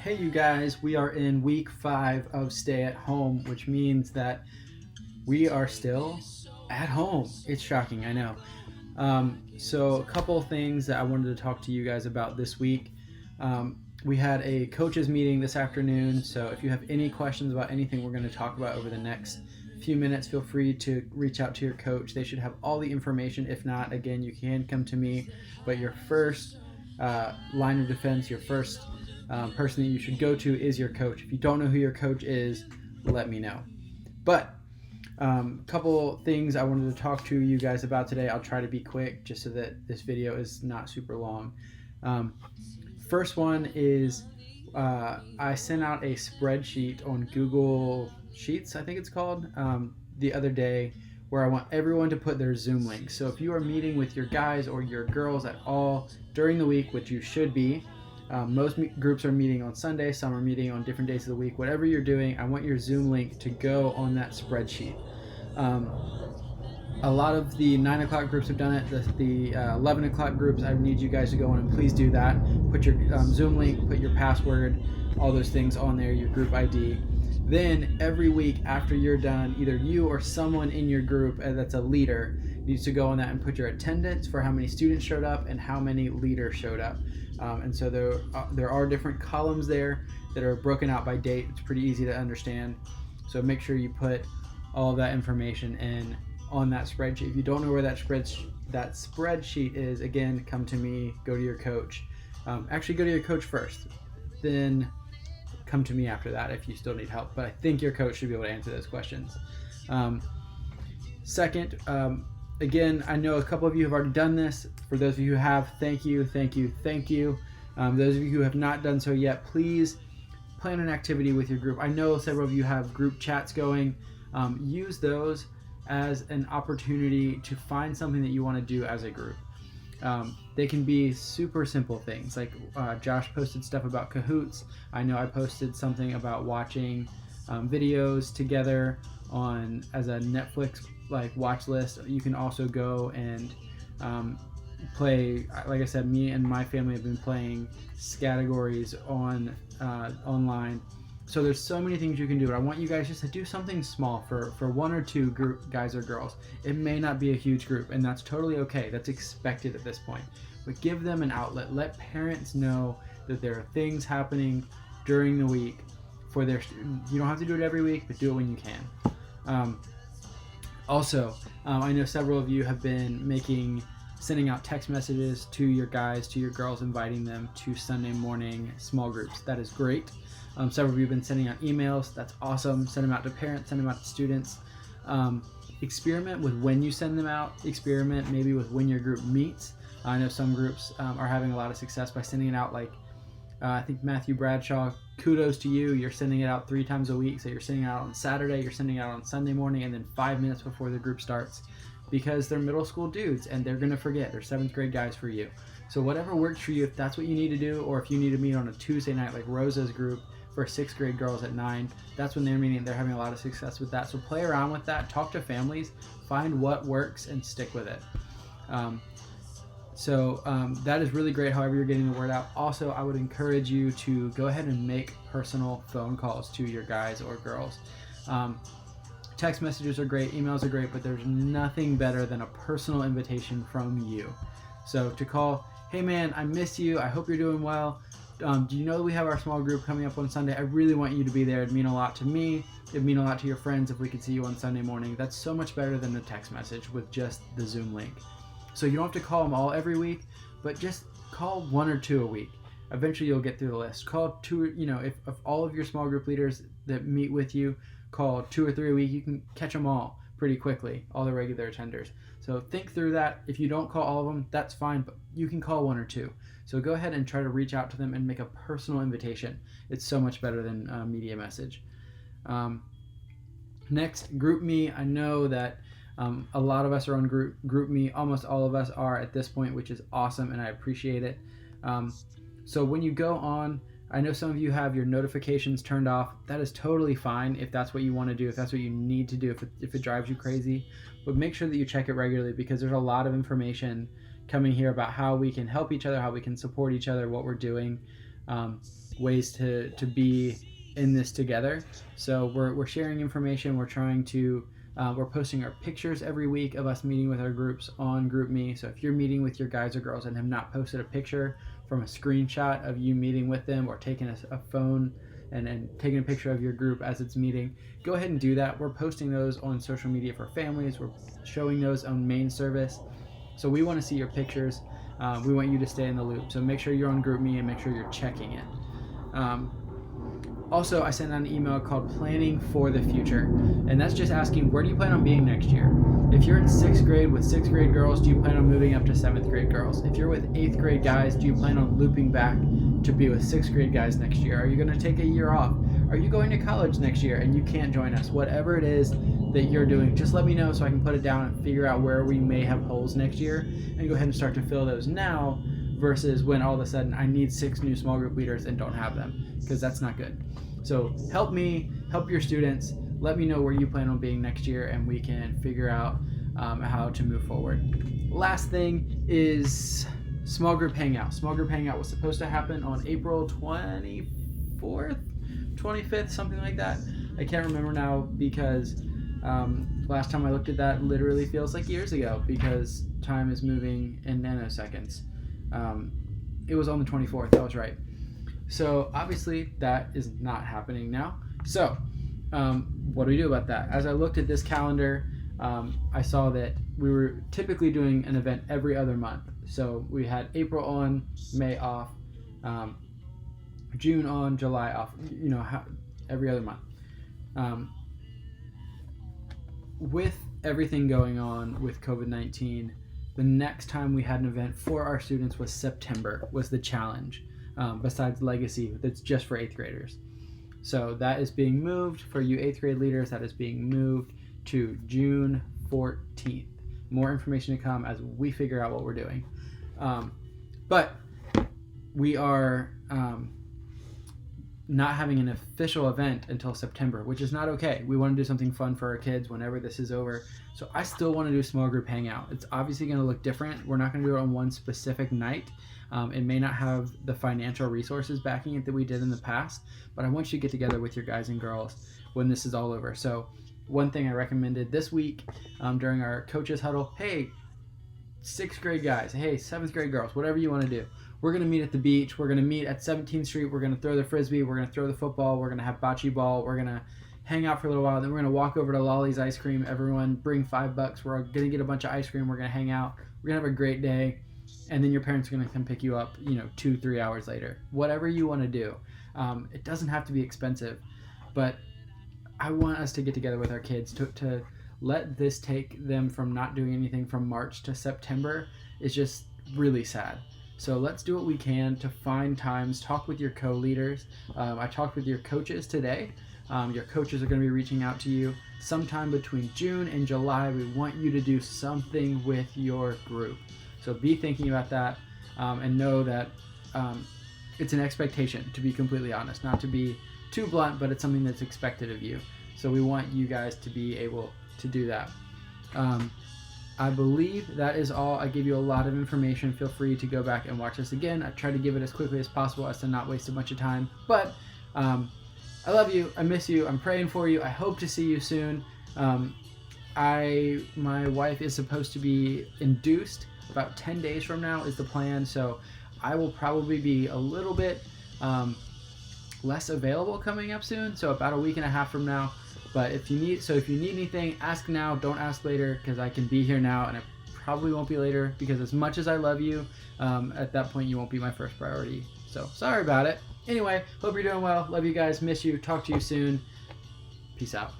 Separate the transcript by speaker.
Speaker 1: Hey, you guys, we are in week 5 of stay at home, which means that we are still at home. It's shocking, I know. So, a couple of things that I wanted to talk to you guys about this week. We had a coaches meeting this afternoon, so if you have any questions about anything we're going to talk about over the next few minutes, feel free to reach out to your coach. They should have all the information. If not, again, you can come to me. But your first line of defense, your first person that you should go to is your coach. If you don't know who your coach is, let me know. But a couple things I wanted to talk to you guys about today. I'll try to be quick just so that this video is not super long. Um, First one is I sent out a spreadsheet on Google Sheets, I think it's called, the other day, where I want everyone to put their Zoom link. So if you are meeting with your guys or your girls at all during the week, which you should be, most groups are meeting on Sunday, some are meeting on different days of the week. Whatever you're doing, I want your Zoom link to go on that spreadsheet. A lot of the 9 o'clock groups have done it. The 11 o'clock groups, I need you guys to go on and please do that. Put your Zoom link, put your password, all those things on there, your group ID. Then every week after you're done, either you or someone in your group that's a leader needs to go on that and put your attendance for how many students showed up and how many leaders showed up. And so there are different columns there that are broken out by date. It's pretty easy to understand. So make sure you put all of that information in on that spreadsheet. If you don't know where that spreadsheet is, again, come to me, go to your coach. Actually, go to your coach first, then come to me after that if you still need help. But I think your coach should be able to answer those questions. Second, again, I know a couple of you have already done this. For those of you who have, thank you, thank you, thank you. Those of you who have not done so yet, please plan an activity with your group. I know several of you have group chats going. Use those as an opportunity to find something that you want to do as a group. They can be super simple things, like Josh posted stuff about Kahoots. I know I posted something about watching videos together on as a Netflix watch list. You can also go and play. Like I said, me and my family have been playing categories on online. So there's so many things you can do, but I want you guys just to do something small for one or two group guys or girls. It may not be a huge group, and that's totally okay. That's expected at this point. But give them an outlet. Let parents know that there are things happening during the week for their student. You don't have to do it every week, but do it when you can. Also, I know several of you have been sending out text messages to your guys, to your girls, inviting them to Sunday morning small groups. That is great. Several of you have been sending out emails. That's awesome. Send them out to parents, send them out to students. Experiment with when you send them out. Experiment maybe with when your group meets. I know some groups are having a lot of success by sending it out I think Matthew Bradshaw, kudos to you. You're sending it out 3 times a week. So you're sending it out on Saturday, you're sending it out on Sunday morning, and then 5 minutes before the group starts. Because they're middle school dudes and they're going to forget. They're 7th grade guys for you. So whatever works for you, if that's what you need to do, or if you need to meet on a Tuesday night like Rosa's group for 6th grade girls at 9, that's when they're meeting. They're having a lot of success with that. So play around with that. Talk to families. Find what works and stick with it. That is really great, however you're getting the word out. Also, I would encourage you to go ahead and make personal phone calls to your guys or girls. Text messages are great, emails are great, but there's nothing better than a personal invitation from you. So to call, hey man, I miss you, I hope you're doing well. Do you know that we have our small group coming up on Sunday? I really want you to be there. It'd mean a lot to me. It'd mean a lot to your friends if we could see you on Sunday morning. That's so much better than a text message with just the Zoom link. So you don't have to call them all every week, but just call 1 or 2 a week. Eventually you'll get through the list. Call 2, if all of your small group leaders that meet with you, call 2 or 3 a week, you can catch them all pretty quickly, all the regular attenders. So think through that. If you don't call all of them, that's fine, but you can call 1 or 2. So go ahead and try to reach out to them and make a personal invitation. It's so much better than a media message. Next, GroupMe. I know that a lot of us are on GroupMe. Almost all of us are at this point, which is awesome, and I appreciate it. So when you go on, I know some of you have your notifications turned off. That is totally fine if that's what you want to do, if that's what you need to do, if it drives you crazy. But make sure that you check it regularly, because there's a lot of information coming here about how we can help each other, how we can support each other, what we're doing. ways to be in this together. So we're sharing information. We're trying to we're posting our pictures every week of us meeting with our groups on GroupMe. So if you're meeting with your guys or girls and have not posted a picture from a screenshot of you meeting with them, or taking a phone and taking a picture of your group as it's meeting, go ahead and do that. We're posting those on social media for families. We're showing those on main service. So we want to see your pictures. We want you to stay in the loop. So make sure you're on GroupMe and make sure you're checking it. Also, I sent out an email called Planning for the Future, and that's just asking, where do you plan on being next year? If you're in 6th grade with 6th grade girls, do you plan on moving up to 7th grade girls? If you're with 8th grade guys, do you plan on looping back to be with 6th grade guys next year? Are you going to take a year off? Are you going to college next year and you can't join us? Whatever it is that you're doing, just let me know so I can put it down and figure out where we may have holes next year, and go ahead and start to fill those now, versus when all of a sudden I need 6 new small group leaders and don't have them, because that's not good. So help me, help your students. Let me know where you plan on being next year, and we can figure out how to move forward. Last thing is small group hangout. Small group hangout was supposed to happen on April 24th, 25th, something like that. I can't remember now, because last time I looked at that literally feels like years ago, because time is moving in nanoseconds. It was on the 24th, that was right. So obviously that is not happening now. So what do we do about that? As I looked at this calendar, I saw that we were typically doing an event every other month. So we had April on, May off, June on, July off, every other month. With everything going on with COVID-19, the next time we had an event for our students was September, was the challenge. Besides Legacy, that's just for 8th graders. So that is being moved for you 8th grade leaders. That is being moved to June 14th. More information to come as we figure out what we're doing. But we are not having an official event until September, which is not okay. We want to do something fun for our kids whenever this is over. So I still want to do a small group hangout. It's obviously going to look different. We're not going to do it on one specific night. It may not have the financial resources backing it that we did in the past, but I want you to get together with your guys and girls when this is all over. So one thing I recommended this week during our coaches huddle, hey, 6th grade guys, hey, 7th grade girls, whatever you want to do. We're going to meet at the beach. We're going to meet at 17th Street. We're going to throw the Frisbee. We're going to throw the football. We're going to have bocce ball. We're going to hang out for a little while. Then we're going to walk over to Lolly's Ice Cream. Everyone bring $5. We're going to get a bunch of ice cream. We're going to hang out. We're going to have a great day. And then your parents are going to come pick you up, 2-3 hours later. Whatever you want to do. It doesn't have to be expensive. But I want us to get together with our kids to let this take them from not doing anything from March to September is just really sad. So let's do what we can to find times, talk with your co-leaders. I talked with your coaches today. Your coaches are going to be reaching out to you sometime between June and July. We want you to do something with your group. So be thinking about that, and know that it's an expectation, to be completely honest, not to be too blunt, but it's something that's expected of you. So we want you guys to be able to do that. I believe that is all. I gave you a lot of information. Feel free to go back and watch this again. I tried to give it as quickly as possible as to not waste a bunch of time. But I love you. I miss you. I'm praying for you. I hope to see you soon. My wife is supposed to be induced about 10 days from now is the plan. So I will probably be a little bit less available coming up soon. So about a week and a half from now. But if you need anything, ask now, don't ask later, because I can be here now, and I probably won't be later, because as much as I love you, at that point you won't be my first priority. So sorry about it. Anyway, hope you're doing well. Love you guys. Miss you. Talk to you soon. Peace out.